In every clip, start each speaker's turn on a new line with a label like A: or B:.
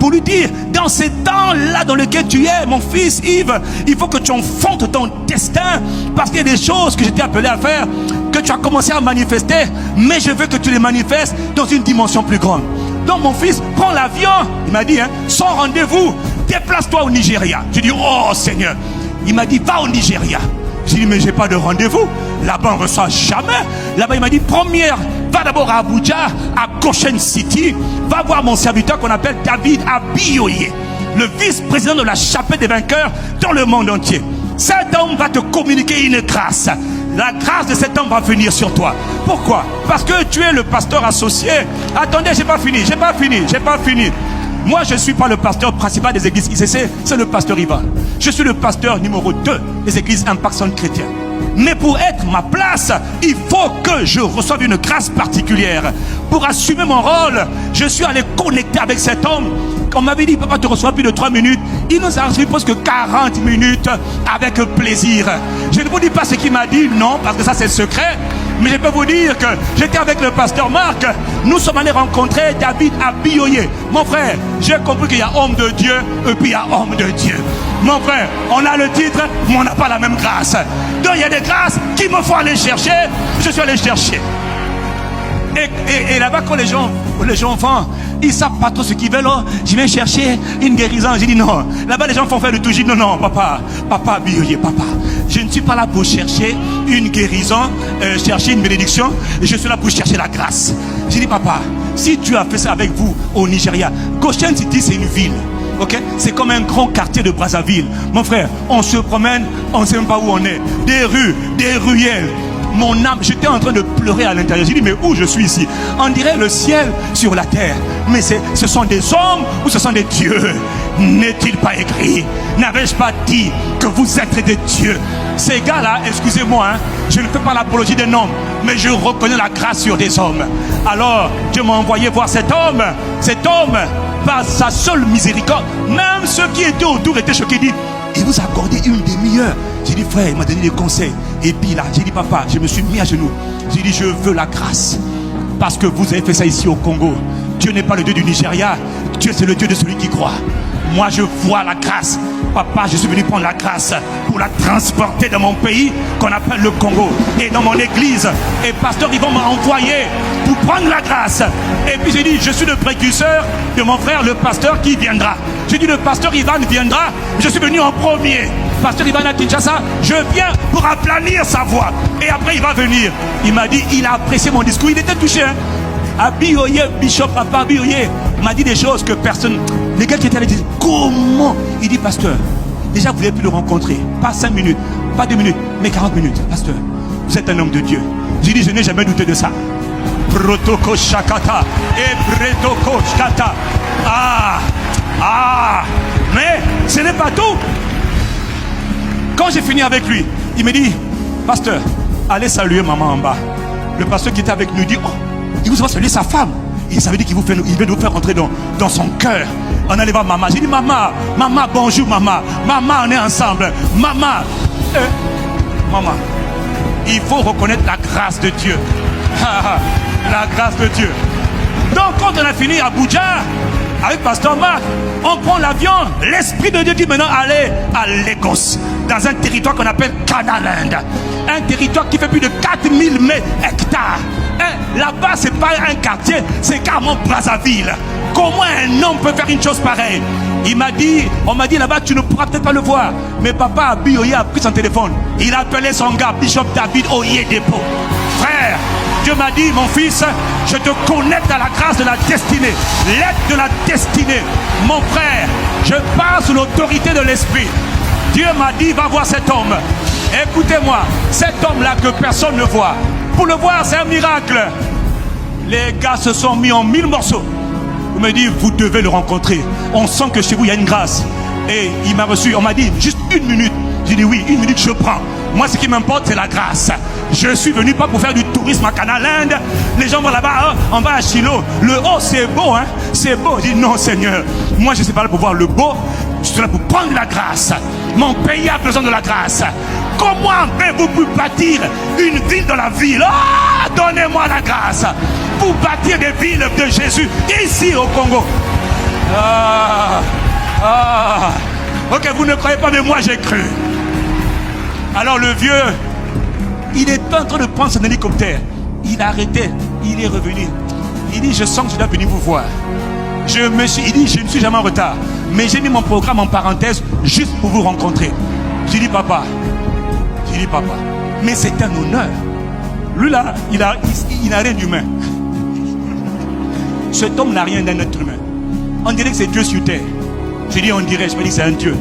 A: pour lui dire, dans ces temps-là dans lesquels tu es, mon fils Yves, il faut que tu enfantes ton destin, parce qu'il y a des choses que j'étais appelé à faire, que tu as commencé à manifester, mais je veux que tu les manifestes dans une dimension plus grande. Donc mon fils, prends l'avion, il m'a dit, sans rendez-vous, déplace-toi au Nigeria. J'ai dit, oh Seigneur. Il m'a dit, va au Nigeria. J'ai dit, mais j'ai pas de rendez-vous. Là-bas, on ne reçoit jamais. Là-bas, il m'a dit, première, va d'abord à Abuja, à Goshen City. Va voir mon serviteur qu'on appelle David Abiyoye, le vice-président de la chapelle des vainqueurs dans le monde entier. Cet homme va te communiquer une grâce. La grâce de cet homme va venir sur toi. Pourquoi? Parce que tu es le pasteur associé. Attendez, j'ai pas fini. Moi, je ne suis pas le pasteur principal des églises ICC, c'est le pasteur Ivan. Je suis le pasteur numéro 2 des églises Impact Centre Chrétien. Mais pour être ma place, il faut que je reçoive une grâce particulière. Pour assumer mon rôle, je suis allé connecter avec cet homme. On m'avait dit, papa, tu reçois plus de 3 minutes. Il nous a reçu presque 40 minutes avec plaisir. Je ne vous dis pas ce qu'il m'a dit, non, parce que ça c'est secret. Mais je peux vous dire que j'étais avec le pasteur Marc. Nous sommes allés rencontrer David Abiyoye. Mon frère, j'ai compris qu'il y a homme de Dieu et puis il y a homme de Dieu. Mon frère, on a le titre, mais on n'a pas la même grâce. Donc il y a des grâces qu'il me faut aller chercher. Je suis allé chercher. Et là-bas, quand les gens font, ils savent pas trop ce qu'ils veulent. Oh, je viens chercher une guérison. J'ai dit non. Là-bas, les gens font faire le tout. J'ai dit non, papa, Abiyoye, papa. Je ne suis pas là pour chercher une guérison, chercher une bénédiction. Je suis là pour chercher la grâce. J'ai dit, papa, si tu as fait ça avec vous au Nigeria, Goshen City, c'est une ville. Okay? C'est comme un grand quartier de Brazzaville. Mon frère, on se promène, on ne sait même pas où on est. Des rues, des ruelles. Mon âme, j'étais en train de pleurer à l'intérieur. J'ai dit, mais où je suis ici? On dirait le ciel sur la terre. Mais ce sont des hommes ou ce sont des dieux? N'est-il pas écrit? N'avais-je pas dit que vous êtes des dieux? Ces gars-là, excusez-moi, je ne fais pas l'apologie des noms, mais je reconnais la grâce sur des hommes. Alors, Dieu m'a envoyé voir cet homme. Cet homme, par sa seule miséricorde, même ceux qui étaient autour étaient choqués. Dit, il vous a accordé une demi-heure. J'ai dit, frère, il m'a donné des conseils. Et puis là, j'ai dit, papa, je me suis mis à genoux. J'ai dit, je veux la grâce. Parce que vous avez fait ça ici au Congo. Dieu n'est pas le Dieu du Nigeria. Dieu, c'est le Dieu de celui qui croit. Moi, je vois la grâce. Papa, je suis venu prendre la grâce pour la transporter dans mon pays qu'on appelle le Congo et dans mon église. Et pasteur Yvan m'a envoyé pour prendre la grâce. Et puis j'ai dit, je suis le précurseur de mon frère, le pasteur qui viendra. J'ai dit, le pasteur Ivan viendra. Je suis venu en premier. Pasteur Ivan à Kinshasa, je viens pour aplanir sa voix. Et après, il va venir. Il m'a dit, il a apprécié mon discours. Il était touché. Abiyoye, Bishop Papa Abiyoye m'a dit des choses que personne... Les gars qui étaient là disent, comment? Il dit, pasteur, déjà vous avez pu le rencontrer. Pas 5 minutes, pas 2 minutes, mais 40 minutes. Pasteur, vous êtes un homme de Dieu. J'ai dit, je n'ai jamais douté de ça. Protoko Shakata et Bretoko Shkata. Mais ce n'est pas tout. Quand j'ai fini avec lui, il me dit, pasteur, allez saluer maman en bas. Le pasteur qui était avec nous dit, oh, il vous va saluer sa femme. Et ça veut dire qu'il veut nous faire entrer dans son cœur. On allait voir maman. J'ai dit, maman, bonjour maman. Maman, on est ensemble. Maman, il faut reconnaître la grâce de Dieu. La grâce de Dieu. Donc quand on a fini à Abuja, avec pasteur Marc, on prend l'avion. L'Esprit de Dieu dit maintenant allez à Lagos, dans un territoire qu'on appelle Canaland. Un territoire qui fait plus de 4000 hectares. Là-bas, c'est pas un quartier, c'est carrément Brazzaville. Comment un homme peut faire une chose pareille? On m'a dit là-bas, tu ne pourras peut-être pas le voir. Mais papa Abiyoye a pris son téléphone. Il a appelé son gars, Bishop David Oyedepo. Frère, Dieu m'a dit, mon fils, je te connecte à la grâce de la destinée. L'aide de la destinée. Mon frère, je parle sous l'autorité de l'Esprit. Dieu m'a dit, va voir cet homme. Écoutez-moi, cet homme-là que personne ne voit. Pour le voir, c'est un miracle. Les gars se sont mis en 1000 morceaux. On me dit, vous devez le rencontrer. On sent que chez vous, il y a une grâce. Et il m'a reçu, on m'a dit, juste 1 minute. J'ai dit, oui, 1 minute, je prends. Moi, ce qui m'importe, c'est la grâce. Je suis venu pas pour faire du tourisme à Canaland. Les gens vont là-bas, on va à Shiloh. Le haut, c'est beau, hein. C'est beau. Je dis, non, Seigneur. Moi, je ne suis pas là pour voir le beau. Je suis là pour prendre la grâce. Mon pays a besoin de la grâce. Comment avez-vous bâtir une ville dans la ville? Donnez-moi la grâce pour bâtir des villes de Jésus ici au Congo. Ok, vous ne croyez pas, mais moi j'ai cru. Alors le vieux, il est en train de prendre son hélicoptère. Il a arrêté, il est revenu. Il dit, je sens que je dois venir vous voir. Il dit, je ne suis jamais en retard. Mais j'ai mis mon programme en parenthèse juste pour vous rencontrer. J'ai dit, papa. Mais c'est un honneur. Lui là, il n'a rien d'humain. Cet homme n'a rien d'un être humain. On dirait que c'est Dieu sur terre. J'ai dit, on dirait, je me dis, c'est un Dieu.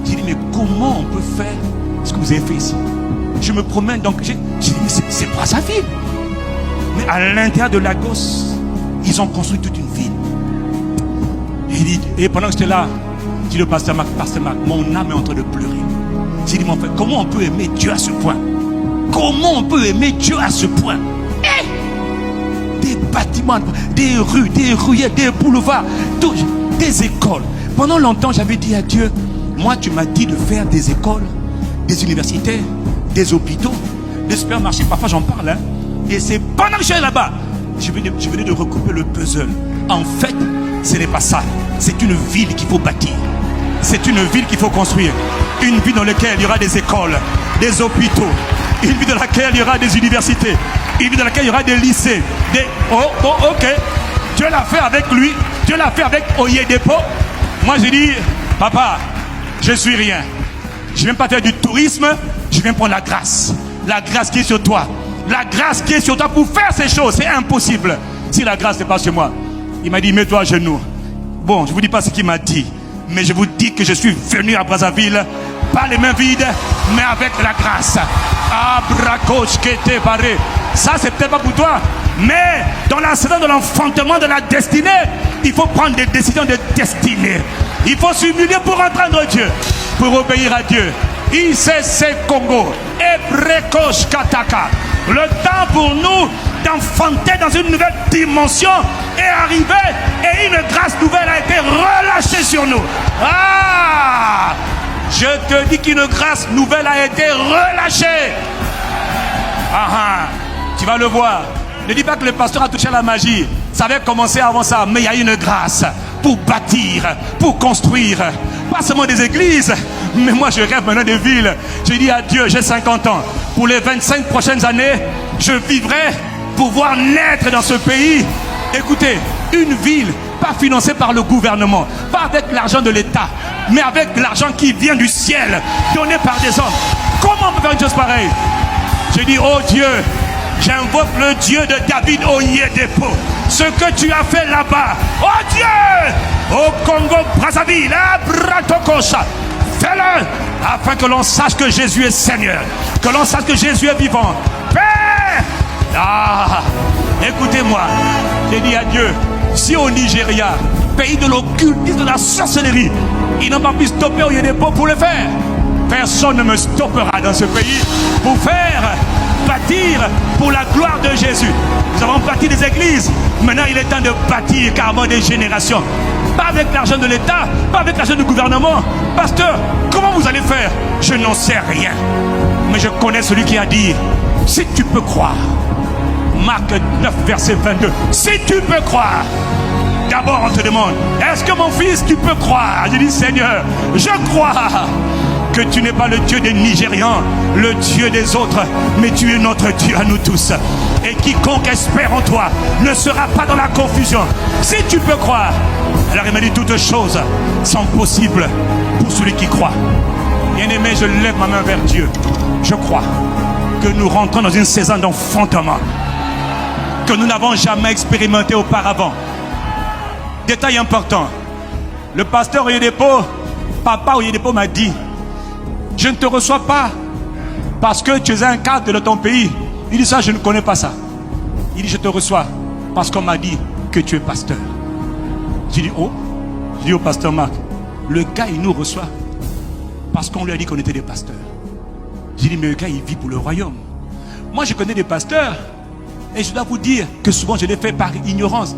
A: J'ai dit, mais comment on peut faire ce que vous avez fait ici? Je me promène, donc j'ai dit, mais c'est pas sa ville. Mais à l'intérieur de Lagos, ils ont construit toute une ville. Et pendant que j'étais là, j'ai dit au pasteur Marc, mon âme est en train de pleurer. J'ai dit, mon frère, comment on peut aimer Dieu à ce point? Comment on peut aimer Dieu à ce point? Des bâtiments, des rues, des ruelles, des boulevards, des écoles. Pendant longtemps, j'avais dit à Dieu, moi, tu m'as dit de faire des écoles, des universités, des hôpitaux, des supermarchés. Parfois, j'en parle. Hein. Et c'est pendant que je suis là-bas, je venais de recouper le puzzle. En fait, ce n'est pas ça. C'est une ville qu'il faut bâtir. C'est une ville qu'il faut construire. Une ville dans laquelle il y aura des écoles, des hôpitaux. Une ville dans laquelle il y aura des universités. Une ville dans laquelle il y aura des lycées. Ok. Dieu l'a fait avec lui. Dieu l'a fait avec Oyedepo. Moi, j'ai dit, papa, je suis rien. Je ne viens pas faire du tourisme. Je viens prendre la grâce. La grâce qui est sur toi. La grâce qui est sur toi pour faire ces choses. C'est impossible. Si la grâce n'est pas sur moi. Il m'a dit, mets-toi à genoux. Bon, je ne vous dis pas ce qu'il m'a dit. Mais je vous dis que je suis venu à Brazzaville, pas les mains vides, mais avec la grâce. Abracoche qui était barré. Ça, c'est peut-être pas pour toi. Mais dans la saison de l'enfantement de la destinée, il faut prendre des décisions de destinée. Il faut s'humilier pour entendre Dieu, pour obéir à Dieu. ICC Congo, Ebrekosh Kataka. Le temps pour nous d'enfanter dans une nouvelle dimension est arrivé et une grâce nouvelle a été relâchée sur nous. Ah! Je te dis qu'une grâce nouvelle a été relâchée. Tu vas le voir. Ne dis pas que le pasteur a touché à la magie. Ça avait commencé avant ça, mais il y a une grâce pour bâtir, pour construire. Pas seulement des églises, mais moi je rêve maintenant des villes. J'ai dit à Dieu, j'ai 50 ans. Pour les 25 prochaines années, je vivrai pour voir naître dans ce pays. Écoutez, une ville, pas financée par le gouvernement, pas avec l'argent de l'État, mais avec l'argent qui vient du ciel, donné par des hommes. Comment on peut faire une chose pareille? J'ai dit, oh Dieu, j'invoque le Dieu de David Oyedepo. Ce que tu as fait là-bas, oh Dieu, au Congo Brazzaville, à Bratokosha, fais-le afin que l'on sache que Jésus est Seigneur, que l'on sache que Jésus est vivant. Père, écoutez-moi, j'ai dit à Dieu, si au Nigeria, pays de l'occultisme, de la sorcellerie, ils n'ont pas pu stopper Oyedepo pour le faire, personne ne me stoppera dans ce pays pour faire bâtir pour la gloire de Jésus. Nous avons bâti des églises. Maintenant, il est temps de bâtir carrément des générations. Pas avec l'argent de l'État, pas avec l'argent du gouvernement. Pasteur, comment vous allez faire? Je n'en sais rien. Mais je connais celui qui a dit, si tu peux croire. Marc 9, verset 22. Si tu peux croire. D'abord, on te demande, est-ce que mon fils, tu peux croire? Je dis, Seigneur, je crois que tu n'es pas le Dieu des Nigérians, le Dieu des autres, mais tu es notre Dieu à nous tous. Et quiconque espère en toi ne sera pas dans la confusion. Si tu peux croire, alors il m'a dit, toutes choses sont possibles pour celui qui croit. Bien-aimé, je lève ma main vers Dieu. Je crois que nous rentrons dans une saison d'enfantement que nous n'avons jamais expérimenté auparavant. Détail important, le pasteur Oyedepo, papa Oyedepo m'a dit, je ne te reçois pas parce que tu es un cadre de ton pays. Il dit ça, je ne connais pas ça. Il dit, je te reçois parce qu'on m'a dit que tu es pasteur. J'ai dit, oh, j'ai dit au pasteur Marc, le gars il nous reçoit parce qu'on lui a dit qu'on était des pasteurs. J'ai dit, mais le gars il vit pour le royaume. Moi je connais des pasteurs et je dois vous dire que souvent je l'ai fait par ignorance.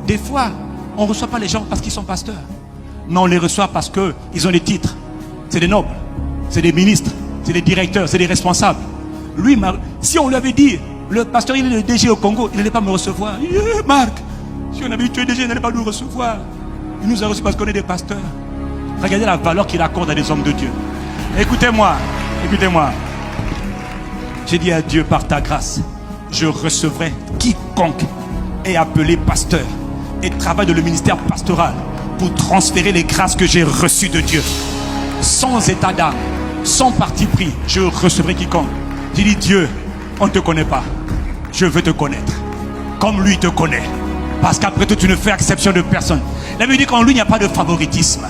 A: Des fois, on ne reçoit pas les gens parce qu'ils sont pasteurs, mais on les reçoit parce qu'ils ont des titres. C'est des nobles. C'est des ministres, c'est des directeurs, c'est des responsables. Lui, si on lui avait dit, le pasteur il est le DG au Congo, il n'allait pas me recevoir. Marc, si on avait dit tu es DG, il n'allait pas nous recevoir. Il nous a reçus parce qu'on est des pasteurs. Regardez la valeur qu'il accorde à des hommes de Dieu. Écoutez-moi, écoutez-moi. J'ai dit à Dieu, par ta grâce, je recevrai quiconque est appelé pasteur et travaille dans le ministère pastoral pour transférer les grâces que j'ai reçues de Dieu. Sans état d'âme, sans parti pris, je recevrai quiconque. J'ai dit, Dieu, on ne te connaît pas. Je veux te connaître. Comme lui te connaît. Parce qu'après tout, tu ne fais exception de personne. La Bible dit qu'en lui, il n'y a pas de favoritisme.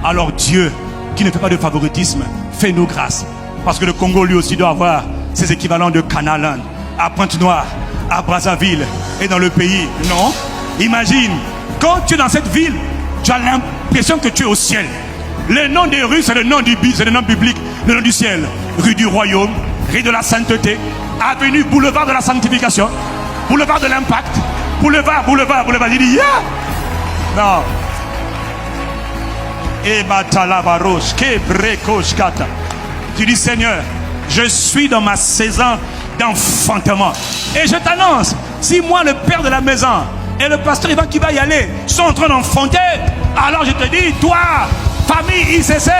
A: Alors Dieu, qui ne fait pas de favoritisme, fait nos grâces. Parce que le Congo, lui aussi, doit avoir ses équivalents de Canaan, à Pointe-Noire, à Brazzaville et dans le pays. Non. Imagine, quand tu es dans cette ville, tu as l'impression que tu es au ciel. Le nom des rues, c'est le nom c'est le nom biblique, le nom du ciel. Rue du Royaume, rue de la sainteté, avenue, boulevard de la sanctification, boulevard de l'impact, boulevard. Il dit, yeah! Non. Tu dis, Seigneur, je suis dans ma saison d'enfantement. Et je t'annonce, si moi, le père de la maison, et le pasteur Ivan qui va y aller, sont en train d'enfanter, alors je te dis, toi, famille ICC,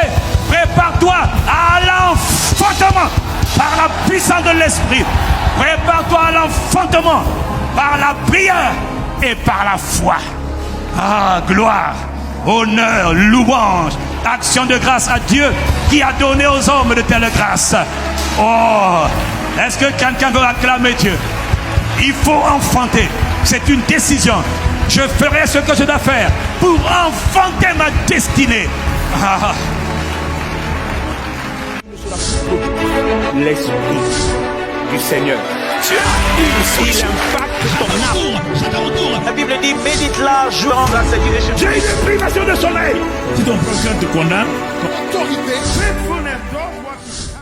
A: prépare-toi à l'enfantement par la puissance de l'esprit. Prépare-toi à l'enfantement par la prière et par la foi. Ah, gloire, honneur, louange, action de grâce à Dieu qui a donné aux hommes de telles grâces. Oh, est-ce que quelqu'un veut acclamer Dieu? Il faut enfanter. C'est une décision. Je ferai ce que je dois faire pour enfanter ma destinée. Ah.
B: L'esprit du Seigneur. Il impacte ton âme. La Bible dit, médite largement dans cette direction.
A: J'ai une privation de sommeil.
C: Si ton procureur te condamne,
D: Autorité, faithfulness, God works.